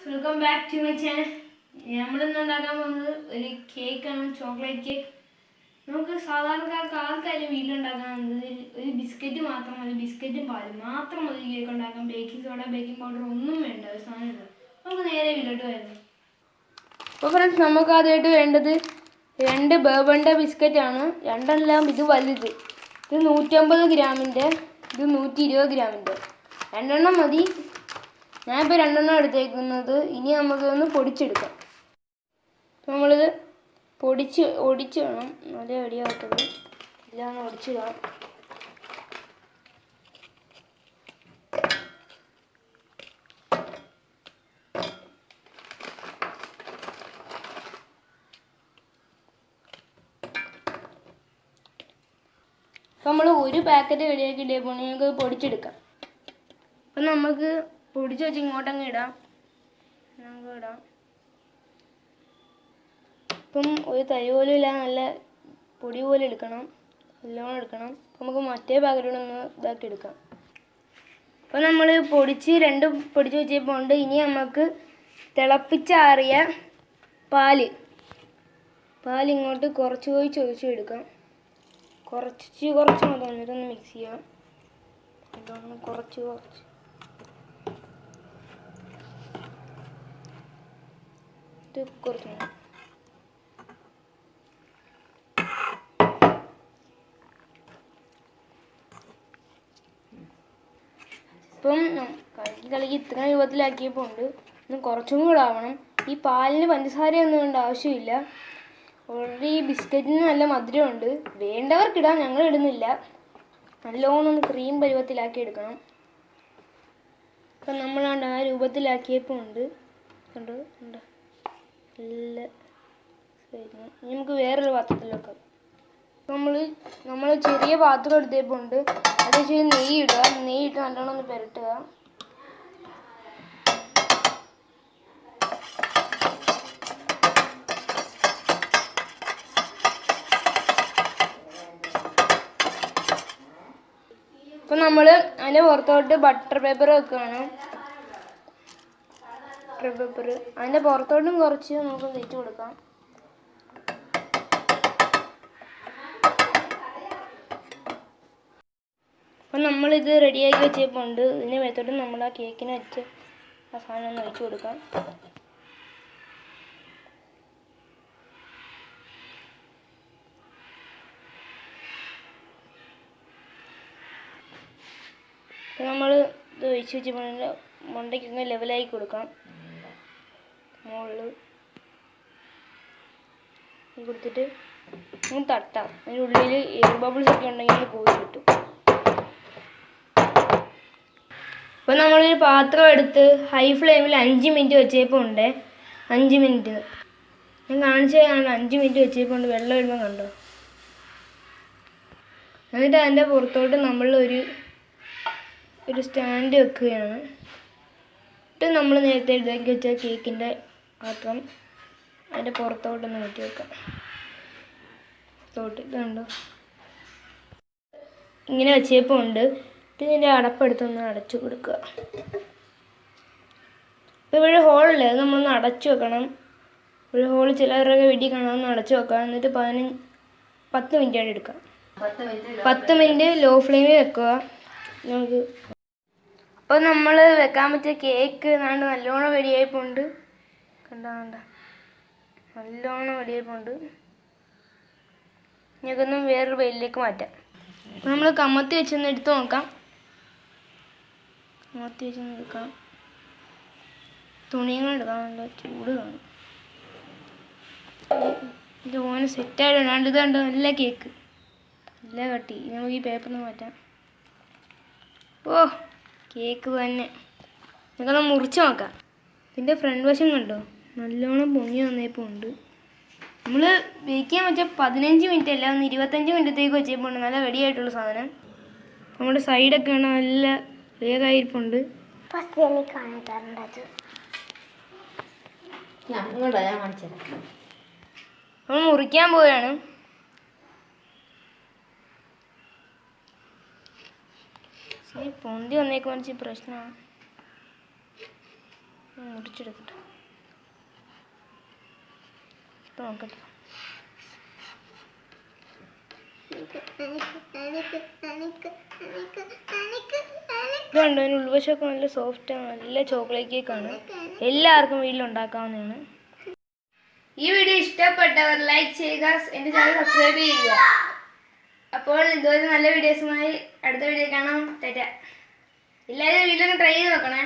Welcome back to my channel. നമ്മളിന്ന് ഉണ്ടാക്കാൻ പോകുന്നത് ഒരു കേക്കാണ്, ചോക്ലേറ്റ് കേക്ക്. നമുക്ക് സാധാരണക്കാർക്ക് ആർക്കായാലും വീട്ടിലുണ്ടാക്കാവുന്നത് ഒരു ബിസ്ക്കറ്റ് മാത്രം മതി, ബിസ്ക്കറ്റും പാലും മാത്രം മതി കേക്ക് ഉണ്ടാക്കാൻ. ബേക്കിംഗ് സോഡ, ബേക്കിംഗ് പൗഡർ ഒന്നും വേണ്ട, ഒരു സാധനമില്ല. നമുക്ക് നേരെ വീട്ടിലോട്ട് വരുന്നത്. അപ്പോൾ ഫ്രണ്ട്സ്, നമുക്ക് ആദ്യമായിട്ട് വേണ്ടത് 2 ബർബണിൻ്റെ ബിസ്ക്കറ്റാണ്. രണ്ടെല്ലാം ഇത് വലുത്. ഇത് 150 ഗ്രാമിൻ്റെ, ഇത് 120 ഗ്രാമിൻ്റെ. 2 എണ്ണം മതി. ഞാനിപ്പോൾ 2 എണ്ണം എടുത്തേക്കുന്നത്. ഇനി നമുക്കൊന്ന് പൊടിച്ചെടുക്കാം. നമ്മളിത് ഒടിച്ച് വേണം, നല്ല റെഡിയാകത്തത്. എല്ലാം ഒന്ന് ഒടിച്ചിടാം. അപ്പം നമ്മൾ ഒരു പാക്കറ്റ് റെഡിയാക്കിയിട്ടേപ്പോൾ നമുക്ക് പൊടിച്ചെടുക്കാം. അപ്പം നമുക്ക് പൊടിച്ച് വെച്ച് ഇങ്ങോട്ടങ്ങ് ഇടാം. നമുക്ക് ഇടാം. ഇപ്പം ഒരു തരി പോലും ഇല്ല, നല്ല പൊടി പോലെ എടുക്കണം, നല്ലോണം എടുക്കണം. അപ്പം നമുക്ക് മറ്റേ പാക്കറ്റോടെ ഒന്ന് ഇതാക്കി എടുക്കാം. അപ്പം നമ്മൾ രണ്ടും പൊടിച്ച് വെച്ചപ്പോൾ ഉണ്ട്. ഇനി നമുക്ക് തിളപ്പിച്ചാറിയ പാല് ഇങ്ങോട്ട് കുറച്ച് ഒഴിച്ചെടുക്കാം. കുറച്ച് മതി. എന്നിട്ടൊന്ന് മിക്സ് ചെയ്യാം. ഇതൊന്ന് കുറച്ച് ഇപ്പം കളിക്ക് ഇത്ര രൂപത്തിലാക്കിയപ്പോൾ ഉണ്ട്. ഇന്ന് കുറച്ചും കൂടെ ആവണം. ഈ പാലിന് പഞ്ചസാരയൊന്നും വേണ്ട ആവശ്യമില്ല. ഓൾറെഡി ഈ ബിസ്ക്കറ്റിന് നല്ല മധുരമുണ്ട്. വേണ്ടവർക്കിടാം, ഞങ്ങൾ ഇടുന്നില്ല. നല്ലോണം ഒന്ന് ക്രീം പരുവത്തിലാക്കി എടുക്കണം. അപ്പം നമ്മളാണ്ട് ആ രൂപത്തിലാക്കിയപ്പോൾ ഉണ്ട്. കണ്ടോ നല്ല. നമുക്ക് വേറൊരു പാത്രത്തിൽ വെക്കാം. നമ്മൾ ചെറിയ പാത്രം എടുത്തപ്പോൾ ഉണ്ട്. അത് വെച്ച് നെയ്യിട്ട് നല്ലോണം ഒന്ന് പുരട്ടുക. അപ്പം നമ്മൾ അതിൻ്റെ പുറത്തോട്ട് ബട്ടർ പേപ്പർ വെക്കുകയാണ്. അതിൻ്റെ പുറത്തോട്ടും കുറച്ച് നമുക്ക് വെച്ച് കൊടുക്കാം. അപ്പം നമ്മളിത് റെഡിയാക്കി വെച്ചപ്പോൾ ഉണ്ട്. ഇതിൻ്റെ മേത്തോട്ട് നമ്മൾ ആ കേക്കിന് വെച്ച് ആ സാധനം ഒന്ന് ഒഴിച്ചു കൊടുക്കാം. അപ്പം നമ്മൾ ഇത് ഒഴിച്ച് വെച്ചപ്പോൾ മണ്ടയ്ക്കൊന്ന് ലെവലാക്കി കൊടുക്കാം. മുകളിൽ കൊടുത്തിട്ട് ഒന്ന് തട്ടാം. അതിൻ്റെ ഉള്ളിൽ എയർ ബബിൾസ് ഒക്കെ ഉണ്ടെങ്കിൽ പോയി കിട്ടും. അപ്പോൾ നമ്മളൊരു പാത്രം എടുത്ത് ഹൈ ഫ്ലെയിമിൽ 5 മിനിറ്റ് വെച്ചപ്പോൾ ഉണ്ട്. 5 മിനിറ്റ് ഞാൻ കാണിച്ചു തരാണ്. 5 മിനിറ്റ് വെച്ചപ്പോൾ ഉണ്ട്. വെള്ളം ഇടുമ്പോൾ കണ്ടോ. എന്നിട്ട് അതിൻ്റെ പുറത്തോട്ട് നമ്മൾ ഒരു സ്റ്റാൻഡ് വെക്കുകയാണ്. എന്നിട്ട് നമ്മൾ നേരത്തെ ഇതാക്കി വെച്ച കേക്കിൻ്റെ പാത്രം അതിൻ്റെ പുറത്തോട്ടൊന്ന് മാറ്റി വെക്കാം. ഇതുണ്ടോ, ഇങ്ങനെ വെച്ചപ്പോൾ ഉണ്ട്. ഇതിൻ്റെ അടപ്പെടുത്തൊന്ന് അടച്ചു കൊടുക്കുക. ഇപ്പോൾ ഇവിടെ ഹോളില്ല, അത് നമ്മളൊന്ന് അടച്ചു വെക്കണം. ഒരു ഹോൾ ചിലവരൊക്കെ വീട്ടിൽ കാണാമെന്ന് അടച്ചു വെക്കാം. എന്നിട്ട് 10 മിനിറ്റ് ആയിട്ട് എടുക്കാം. 10 മിനിറ്റ് ലോ ഫ്ലെയിമിൽ വെക്കുക. നമുക്ക് അപ്പോൾ നമ്മൾ വെക്കാൻ പറ്റിയ കേക്ക് നല്ലോണം റെഡിയായിപ്പോണ്ട്. കണ്ട നല്ലോണം റെഡിയായിപ്പോണ്ട്. ഞങ്ങൾക്കൊന്നും വേറൊരു വെയിലേക്ക് മാറ്റാം. അപ്പോൾ നമ്മൾ കമത്തി വെച്ചൊന്ന് എടുത്ത് നോക്കാം. എടുക്കാം. തുണിയും കൂടെ എടുക്കാം. നല്ല ചൂട് കാണും. ഇത് ഓന് സെറ്റായിട്ട് ഇത് കണ്ടോ, നല്ല കേക്ക്, നല്ല കട്ടി. നമുക്ക് ഈ പേപ്പറിന് മാറ്റാം. ഓ, കേക്ക് തന്നെ. നമുക്കൊന്ന് മുറിച്ച് നോക്കാം. ഇതിൻ്റെ ഫ്രണ്ട് വശം കണ്ടോ, നല്ലോണം പൊങ്ങി വന്നപ്പോൾ ഉണ്ട്. നമ്മൾ ബേക്ക് ചെയ്യാൻ വെച്ചാൽ 15 മിനിറ്റ് അല്ല, ഒന്ന് 25 മിനിറ്റത്തേക്ക് വെച്ചപ്പോൾ ഉണ്ട്. നല്ല റെഡി ആയിട്ടുള്ള സാധനം. നമ്മുടെ സൈഡൊക്കെ ആണ് നല്ല വേഗമായിരിപ്പുണ്ട്. നമ്മൾ മുറിക്കാൻ പോവുകയാണ്. പൊന്തി വന്നേക്ക് മനസ്സിൽ പ്രശ്നമാണ്. മുറിച്ചെടുക്കട്ടെ. നോക്കട്ടെ. ഇതുണ്ട്, അതിന് ഉൾവശമൊക്കെ നല്ല സോഫ്റ്റാണ്, നല്ല ചോക്ലേറ്റ് കേക്കാണ്. എല്ലാവർക്കും വീട്ടിലുണ്ടാക്കാവുന്നതാണ്. ഈ വീഡിയോ ഇഷ്ടപ്പെട്ടവർ ലൈക്ക് ചെയ്യുക, എൻ്റെ ചാനൽ സബ്സ്ക്രൈബ് ചെയ്യുക. അപ്പോൾ ഇതുപോലെ നല്ല വീഡിയോസുമായി അടുത്ത വീഡിയോ കാണാം. എല്ലാവരും വീട്ടിലൊക്കെ ട്രൈ ചെയ്ത് നോക്കണേ.